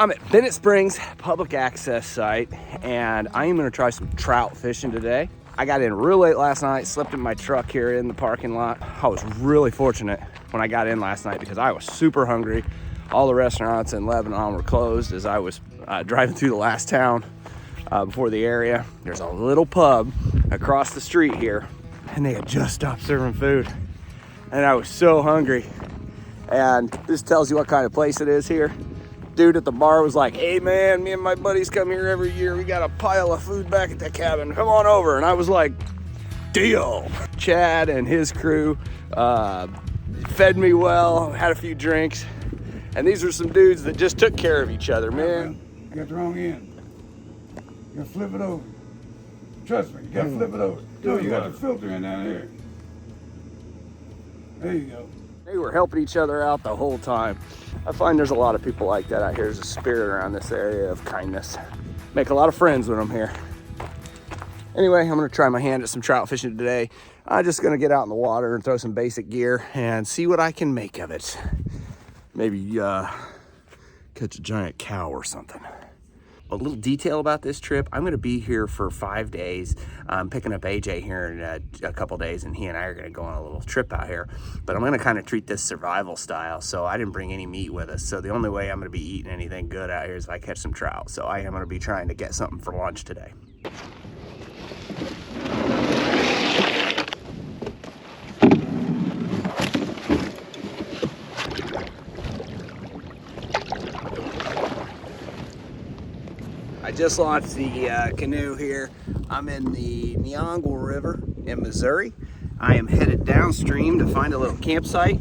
I'm at Bennett Springs public access site, and I am gonna try some trout fishing today. I got in real late last night, slept in my truck here in the parking lot. I was really fortunate when I got in last night because I was super hungry. All the restaurants in Lebanon were closed as I was driving through the last town before the area. There's a little pub across the street here, and they had just stopped serving food. And I was so hungry. And this tells you what kind of place it is here. Dude at the bar was like, hey man, me and my buddies come here every year. We got a pile of food back at the cabin. Come on over. And I was like, deal. Chad and his crew fed me well, had a few drinks. And these were some dudes that just took care of each other, man. You got the wrong end. You gotta flip it over. Trust me, you gotta flip it over. No, you got the filter in down here. There you go. They were helping each other out the whole time. I find there's a lot of people like that out here. There's a spirit around this area of kindness. Make a lot of friends when I'm here. Anyway, I'm gonna try my hand at some trout fishing today. I'm just gonna get out in the water and throw some basic gear and see what I can make of it. Maybe catch a giant cow or something. A little detail about this trip, I'm gonna be here for 5 days. I'm picking up AJ here in a couple days, and he and I are gonna go on a little trip out here. But I'm gonna kind of treat this survival style, so I didn't bring any meat with us. So the only way I'm gonna be eating anything good out here is if I catch some trout. So I am gonna be trying to get something for lunch today. I just launched the canoe here. I'm in the Niangua River in Missouri. I am headed downstream to find a little campsite.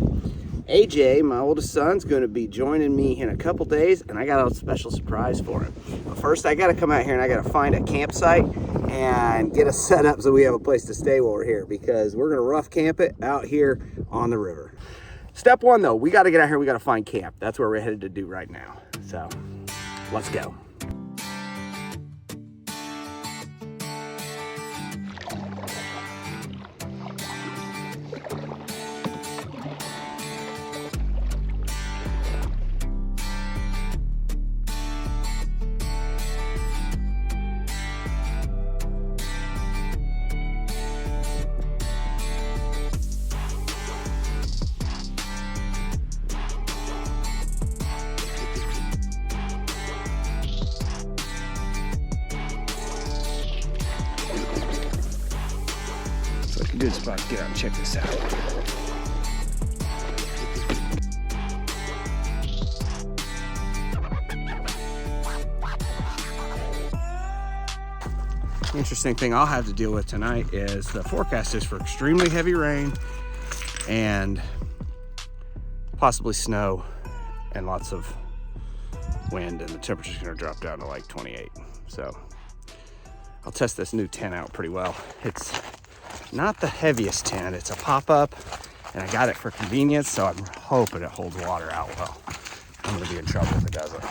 AJ, my oldest son's gonna be joining me in a couple days, and I got a special surprise for him. But first, I gotta come out here and I gotta find a campsite and get us set up so we have a place to stay while we're here, because we're gonna rough camp it out here on the river. Step one though, we gotta get out here, we gotta find camp. That's where we're headed to do right now. So, let's go. Good spot to get out and check this out. Interesting thing I'll have to deal with tonight is the forecast is for extremely heavy rain and possibly snow and lots of wind, and the temperature's gonna drop down to like 28. So I'll test this new tent out pretty well. It's not the heaviest tent, it's a pop-up, and I got it for convenience, so I'm hoping it holds water out well. I'm gonna be in trouble if it doesn't.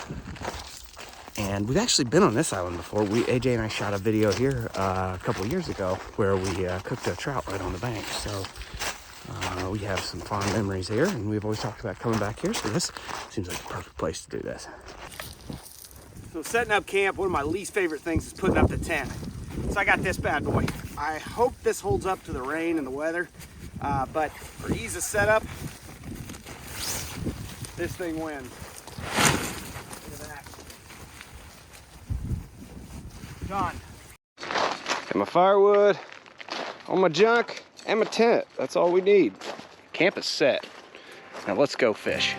And we've actually been on this island before. AJ and I shot a video here a couple of years ago where we cooked a trout right on the bank. So we have some fond memories here, and we've always talked about coming back here, so this seems like the perfect place to do this. So setting up camp, one of my least favorite things is putting up the tent. So I got this bad boy. I hope this holds up to the rain and the weather, but for ease of setup, this thing wins. Look at that. Done. Got my firewood, all my junk, and my tent. That's all we need. Camp is set. Now let's go fish.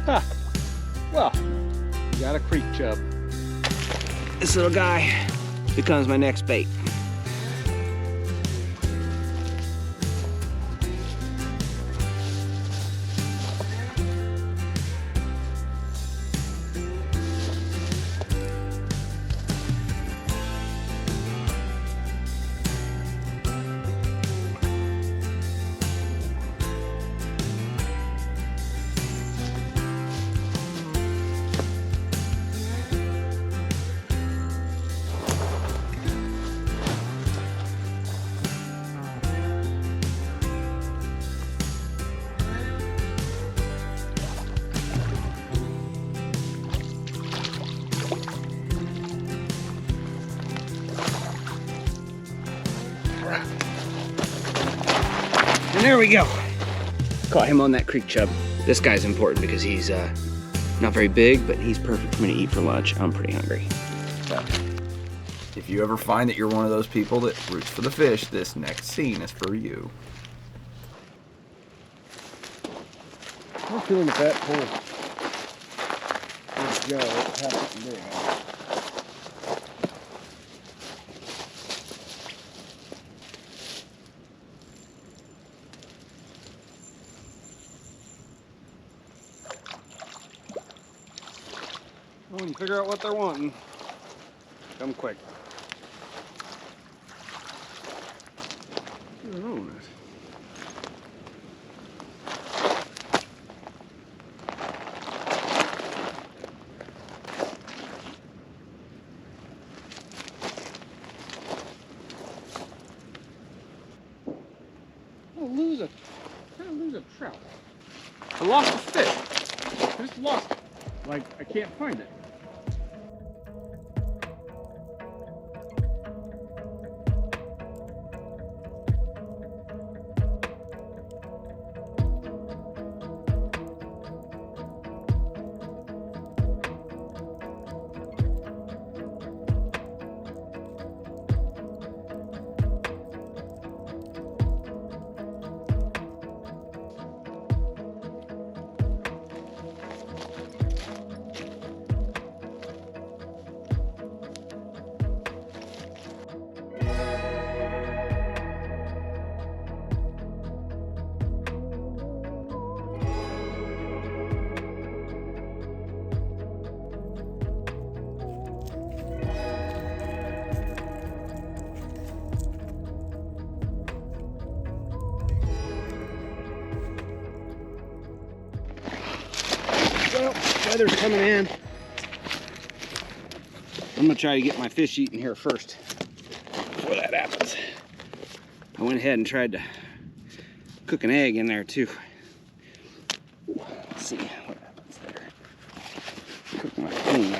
Huh. Well, we got a creek chub. This little guy becomes my next bait. there we go. Caught him on that creek chub. This guy's important because he's not very big, but he's perfect for me to eat for lunch. I'm pretty hungry. So, if you ever find that you're one of those people that roots for the fish, this next scene is for you. I'm feeling the fat pull. Let's go. Let's have something big. When you figure out what they're wanting, come quick. Oh, nice. Lose a trout. I lost a fish. I just lost it. Like, I can't find it. Well, weather's coming in. I'm gonna try to get my fish eaten here first before that happens. I went ahead and tried to cook an egg in there too. Let's see what happens there. Cook my thing,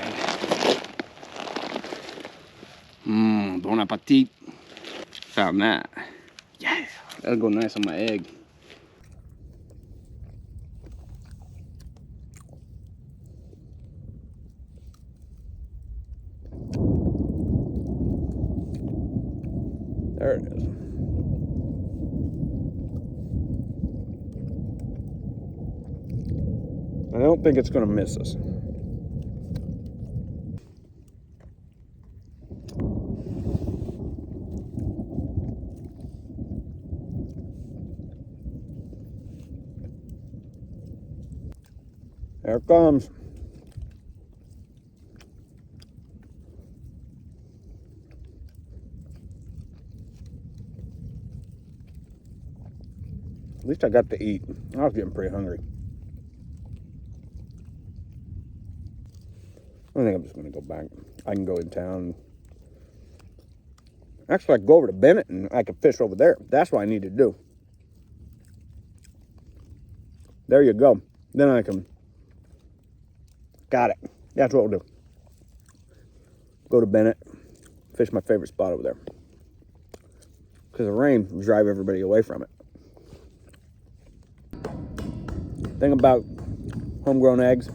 man. Bon appetit. Found that. Yeah, that'll go nice on my egg. There it is. I don't think it's going to miss us. There it comes. At least I got to eat. I was getting pretty hungry. I think I'm just going to go back. I can go in town. Actually, I can go over to Bennett and I can fish over there. That's what I need to do. There you go. Then I can... Got it. That's what we'll do. Go to Bennett. Fish my favorite spot over there. Because the rain will drive everybody away from it. Thing about homegrown eggs,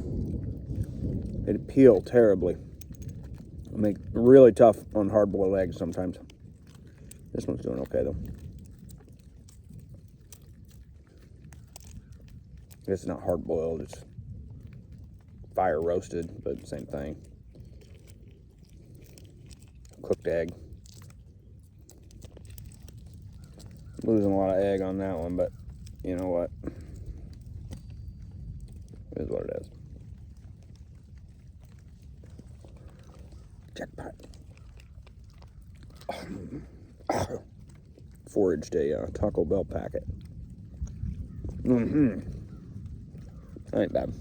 they peel terribly. They make really tough on hard-boiled eggs sometimes. This one's doing okay though. It's not hard-boiled, it's fire roasted, but same thing. Cooked egg. I'm losing a lot of egg on that one, but you know what? It is what it is. Jackpot. Foraged a Taco Bell packet. Ain't bad.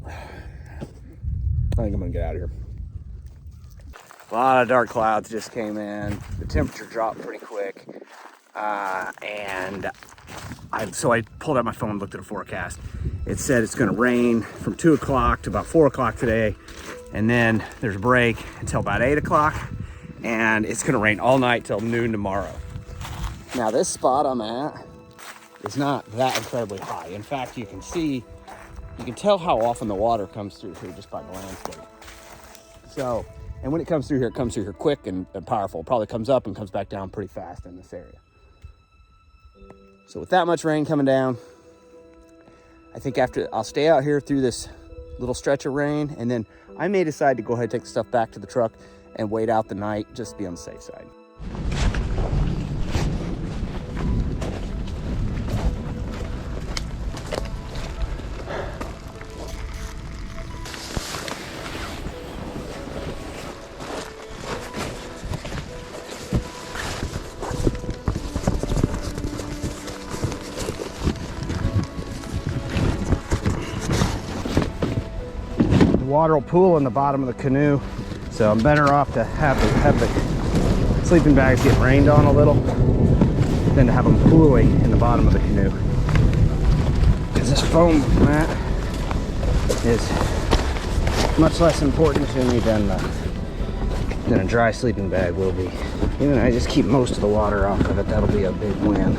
I think I'm gonna get out of here. A lot of dark clouds just came in. The temperature dropped pretty quick. And so I pulled out my phone and looked at a forecast. It said it's gonna rain from 2 o'clock to about 4 o'clock today. And then there's a break until about 8 o'clock. and it's gonna rain all night till noon tomorrow. Now this spot I'm at is not that incredibly high. In fact, you can tell how often the water comes through here just by the landscape. So, and when it comes through here, it comes through here quick and powerful. It probably comes up and comes back down pretty fast in this area. So with that much rain coming down, I think I'll stay out here through this little stretch of rain, and then I may decide to go ahead and take the stuff back to the truck and wait out the night, just to be on the safe side. Water will pool in the bottom of the canoe, so I'm better off to have the sleeping bags get rained on a little than to have them pooling in the bottom of the canoe, because this foam mat is much less important to me than a dry sleeping bag will be. Even if I just keep most of the water off of it, that'll be a big win.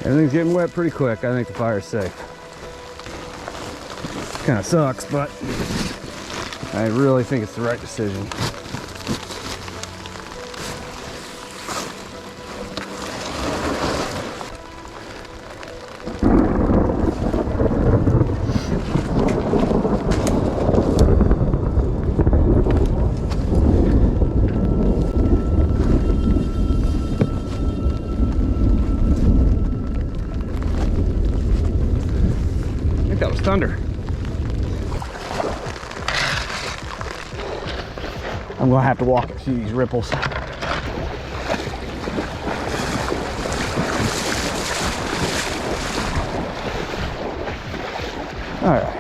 Everything's getting wet pretty quick. I think the fire's safe. Kind of sucks, but I really think it's the right decision. That was thunder. I'm gonna have to walk through these ripples. All right.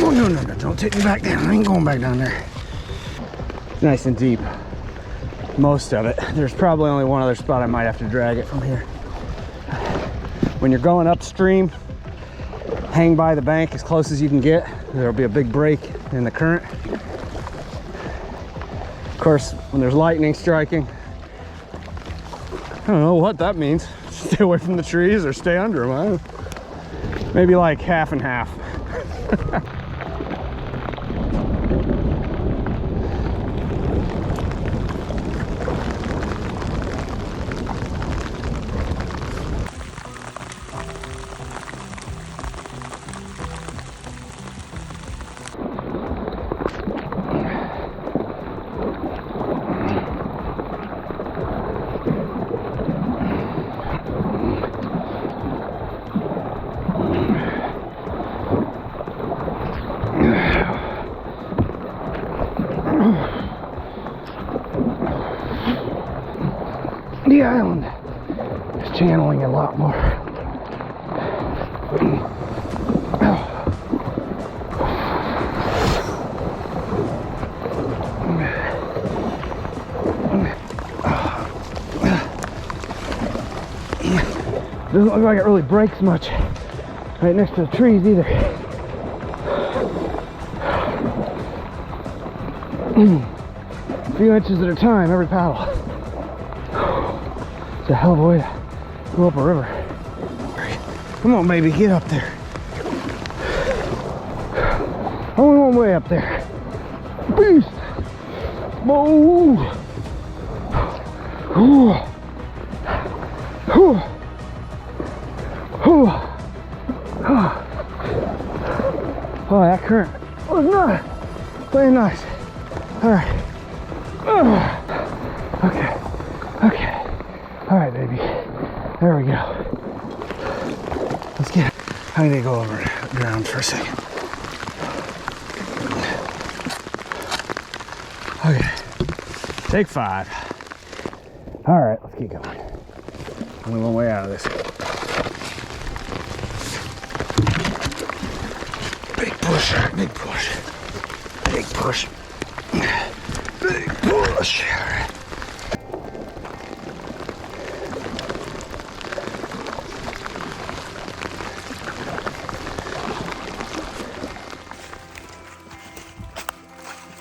Oh, no, don't take me back down. I ain't going back down there. It's nice and deep, most of it. There's probably only one other spot I might have to drag it from here. When you're going upstream, hang by the bank as close as you can get. There'll be a big break in the current. Of course, when there's lightning striking, I don't know what that means. Stay away from the trees or stay under them. Maybe like half and half. The island is channeling a lot more. Doesn't look like it really breaks much right next to the trees either. A few inches at a time every paddle. It's a hell of a way to go up a river. Come on, baby, get up there. Only one way up there. Beast! Whoa! Ooh. Ooh. Ooh. Oh, that current was not very nice. All right. Okay. Okay. All right, baby. There we go. Let's get. I'm gonna go over the ground for a second. Okay. Take 5. All right, let's keep going. Only one way out of this. Big push. push, big push, big push, big push.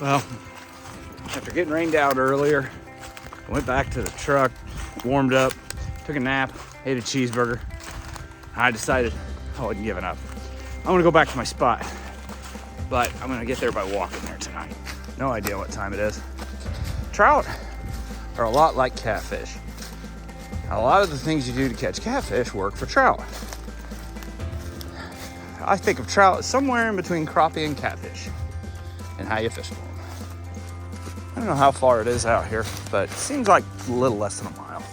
Well, after getting rained out earlier, I went back to the truck, warmed up, took a nap, ate a cheeseburger. I decided I wasn't giving up. I'm gonna go back to my spot, but I'm gonna get there by walking there tonight. No idea what time it is. Trout are a lot like catfish. A lot of the things you do to catch catfish work for trout. I think of trout as somewhere in between crappie and catfish and how you fish for them. I don't know how far it is out here, but it seems like a little less than a mile.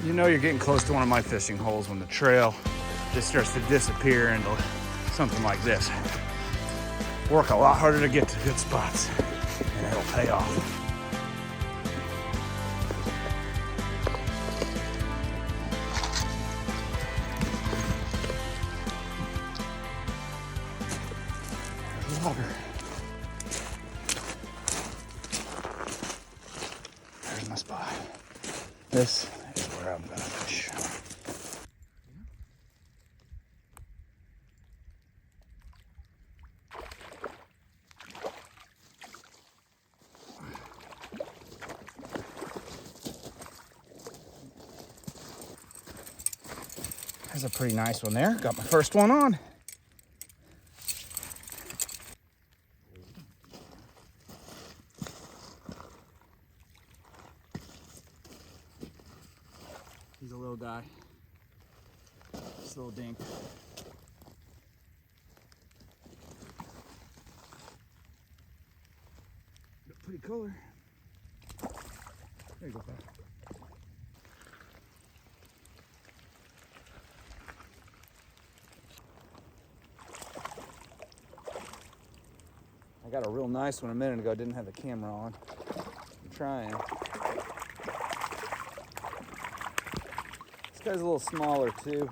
You know you're getting close to one of my fishing holes when the trail just starts to disappear into something like this. Work a lot harder to get to good spots, and it'll pay off. There's water. There's my spot. This is where I'm gonna fish. There's a pretty nice one there. Got my first one on. He's a little guy. This little dink. Pretty color. There you go, pal. I got a real nice one a minute ago. Didn't have the camera on. I'm trying. This guy's a little smaller too.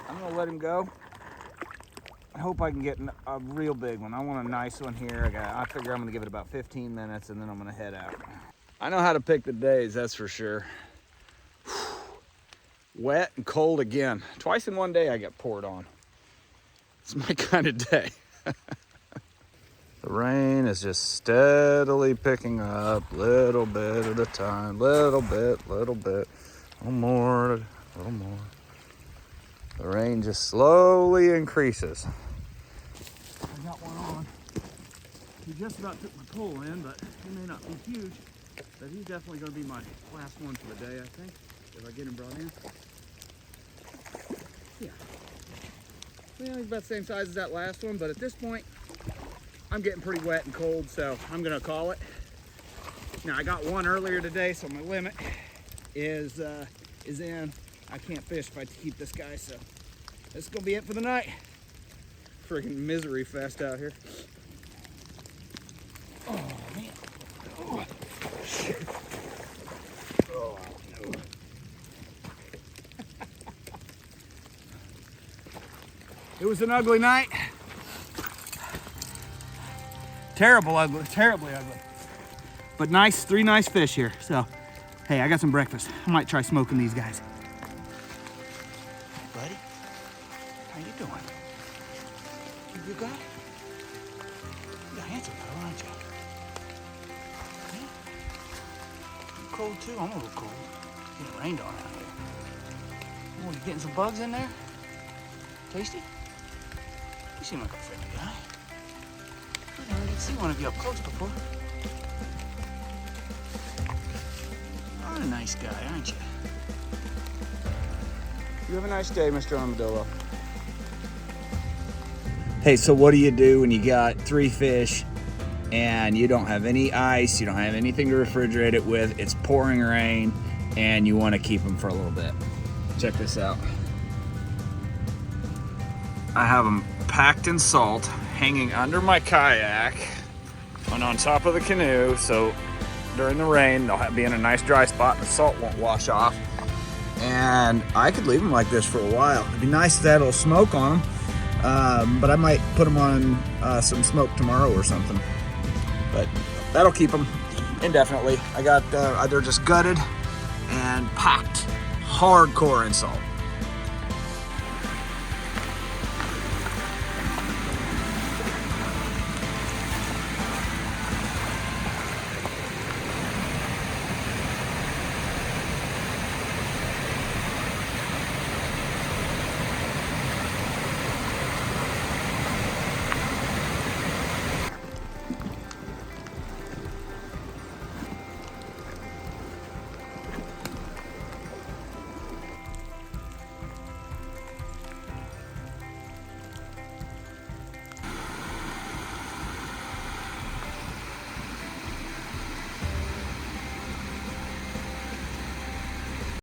I'm gonna let him go. I hope I can get a real big one. I want a nice one here. I figure I'm gonna give it about 15 minutes and then I'm gonna head out. I know how to pick the days, that's for sure. Wet and cold again. Twice in one day I got poured on. It's my kind of day. The rain is just steadily picking up, little bit at a time, little bit, a little more, a little more. The rain just slowly increases. I got one on. He just about took my pole in, but he may not be huge. But he's definitely going to be my last one for the day, I think, if I get him brought in. Yeah. Well, he's about the same size as that last one, but at this point, I'm getting pretty wet and cold, so I'm gonna call it. Now, I got one earlier today, so my limit is in. I can't fish if I keep this guy, so this is gonna be it for the night. Freaking misery fest out here. Oh, man. Oh, shit. Oh, no. It was an ugly night. Terribly ugly. But nice, 3 nice fish here. So, hey, I got some breakfast. I might try smoking these guys. Hey, buddy. How you doing? You good guy? You're a handsome fellow, aren't you? Yeah. You cold too? I'm a little cold. It rained on out here. Oh, you getting some bugs in there? Tasty? You seem like a friendly guy. I never did see one of you up close before. You're a nice guy, aren't you? You have a nice day, Mr. Armadillo. Hey, so what do you do when you got 3 fish and you don't have any ice, you don't have anything to refrigerate it with, it's pouring rain, and you want to keep them for a little bit? Check this out. I have them packed in salt, hanging under my kayak and on top of the canoe, so during the rain they'll be in a nice dry spot and the salt won't wash off. and I could leave them like this for a while. It'd be nice to add a little smoke on them, but I might put them on some smoke tomorrow or something. But that'll keep them indefinitely. I got they're just gutted and packed hardcore in salt.